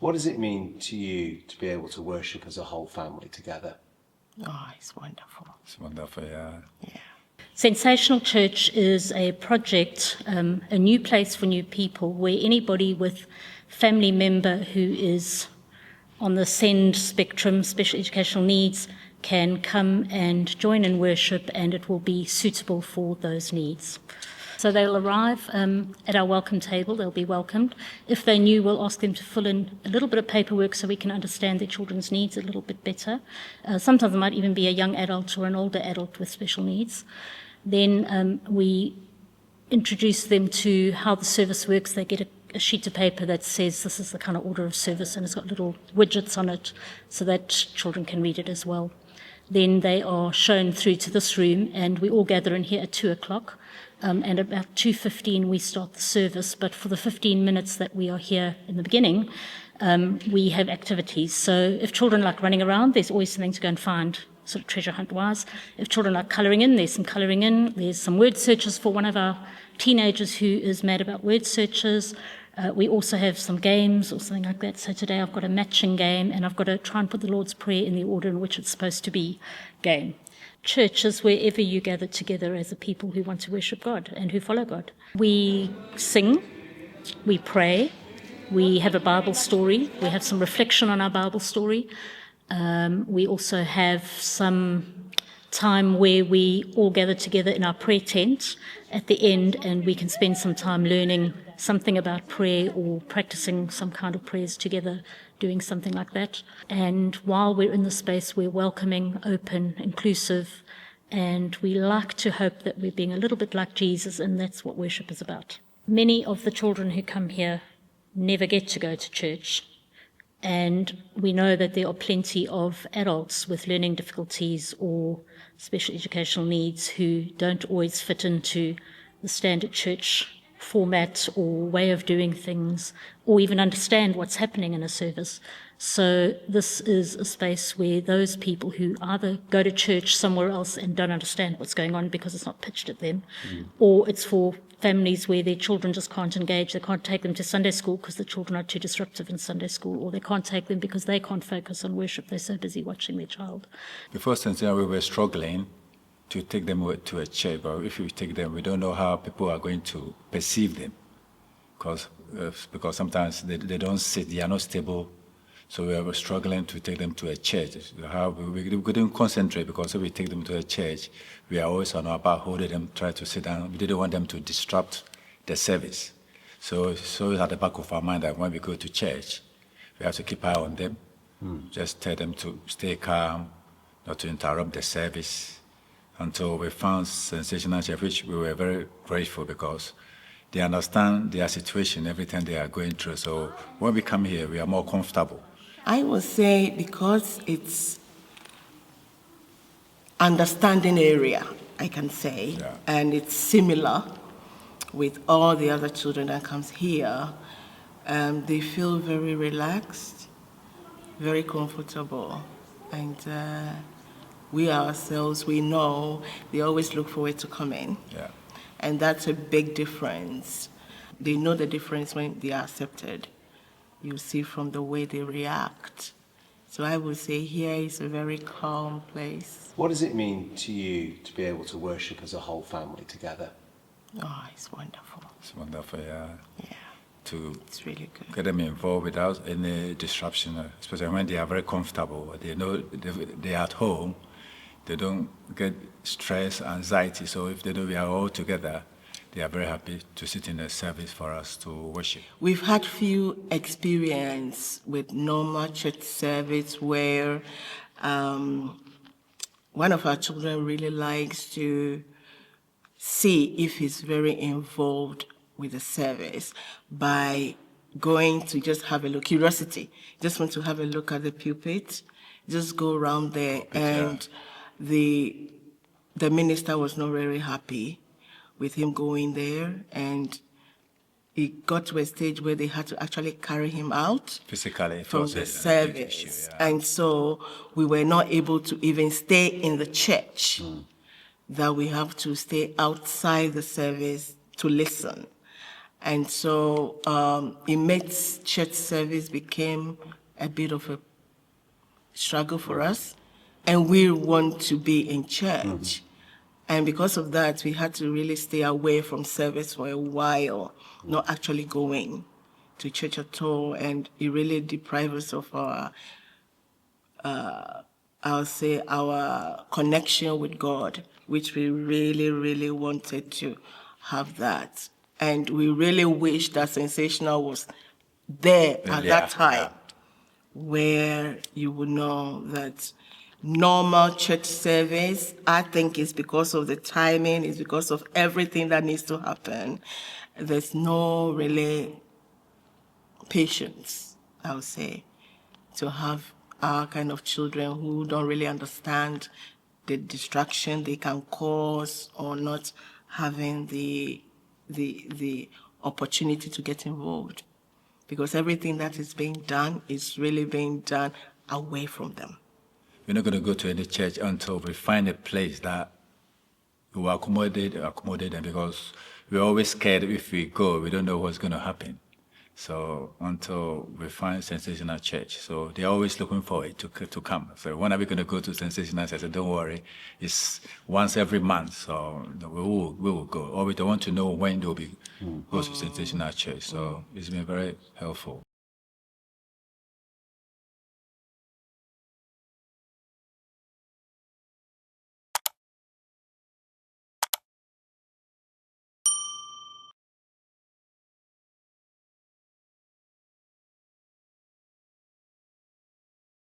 What does it mean to you to be able to worship as a whole family together? Oh, it's wonderful. It's wonderful, yeah. Yeah. SENsational Church is a project, a new place for new people, where anybody with family member who is on the SEND spectrum, special educational needs, can come and join in worship, and it will be suitable for those needs. So they'll arrive at our welcome table, they'll be welcomed. If they're new, we'll ask them to fill in a little bit of paperwork so we can understand their children's needs a little bit better. Sometimes it might even be a young adult or an older adult with special needs. Then we introduce them to how the service works. They get a sheet of paper that says this is the kind of order of service, and it's got little widgets on it so that children can read it as well. Then they are shown through to this room, and we all gather in here at 2:00. And about 2:15 we start the service, but for the 15 minutes that we are here in the beginning, we have activities. So if children like running around, there's always something to go and find, sort of treasure hunt-wise. If children like colouring in, there's some colouring in. There's some word searches for one of our teenagers who is mad about word searches. We also have some games or something like that. So today I've got a matching game, and I've got to try and put the Lord's Prayer in the order in which it's supposed to be game. Church is wherever you gather together as a people who want to worship God and who follow God. We sing, we pray, we have a Bible story, we have some reflection on our Bible story. We also have some time where we all gather together in our prayer tent at the end, and we can spend some time learning something about prayer or practicing some kind of prayers together, doing something like that. And while we're in the space, we're welcoming, open, inclusive, and we like to hope that we're being a little bit like Jesus, and that's what worship is about. Many of the children who come here never get to go to church, and we know that there are plenty of adults with learning difficulties or special educational needs who don't always fit into the standard church format or way of doing things, or even understand what's happening in a service. So this is a space where those people who either go to church somewhere else and don't understand what's going on because it's not pitched at them, or it's for families where their children just can't engage. They can't take them to Sunday school because the children are too disruptive in Sunday school, or they can't take them because they can't focus on worship. They're so busy watching their child. Before SENsational, we were struggling to take them to a church, but if we take them, we don't know how people are going to perceive them, because sometimes they don't sit, they are not stable. So we were struggling to take them to a church. We couldn't concentrate, because if we take them to a church, we are always on our back, holding them, try to sit down. We didn't want them to disrupt the service. So it's at the back of our mind that when we go to church, we have to keep eye on them, just tell them to stay calm, not to interrupt the service, until we found SENsational Church, which we were very grateful, because they understand their situation, everything they are going through. So when we come here, we are more comfortable. I would say because it's understanding area, I can say, and it's similar with all the other children that comes here, they feel very relaxed, very comfortable, and we ourselves, we know they always look forward to coming. Yeah. And that's a big difference. They know the difference when they are accepted. You see from the way they react. So I would say here is a very calm place. What does it mean to you to be able to worship as a whole family together? Oh, it's wonderful. It's wonderful, yeah. Yeah, To it's really good. get them involved without any disruption, especially when they are very comfortable. They know they are at home. They don't get stress, anxiety. So if they know we are all together, they are very happy to sit in a service for us to worship. We've had few experience with normal church service where one of our children really likes to see if he's very involved with the service by going to just have a look, curiosity, just want to have a look at the pulpit, just go around there, and the minister was not very happy with him going there, and it got to a stage where they had to actually carry him out Physically, from the service. And so we were not able to even stay in the church, that we have to stay outside the service to listen. And so it made church service became a bit of a struggle for us. And we want to be in church. And because of that, we had to really stay away from service for a while, not actually going to church at all. And it really deprived us of our, I'll say, our connection with God, which we really, really wanted to have that. And we really wish that SENsational was there at that time, where you would know that normal church service, I think, is because of the timing, is because of everything that needs to happen. There's no really patience, I would say, to have our kind of children who don't really understand the distraction they can cause or not having the opportunity to get involved. Because everything that is being done is really being done away from them. We're not going to go to any church until we find a place that will accommodate them, because we're always scared if we go, we don't know what's going to happen. So until we find SENsational Church, so they're always looking for it to come. So when are we going to go to SENsational? I said, don't worry, it's once every month, so we will go. Or we don't want to know when they'll be go to SENsational Church. So it's been very helpful.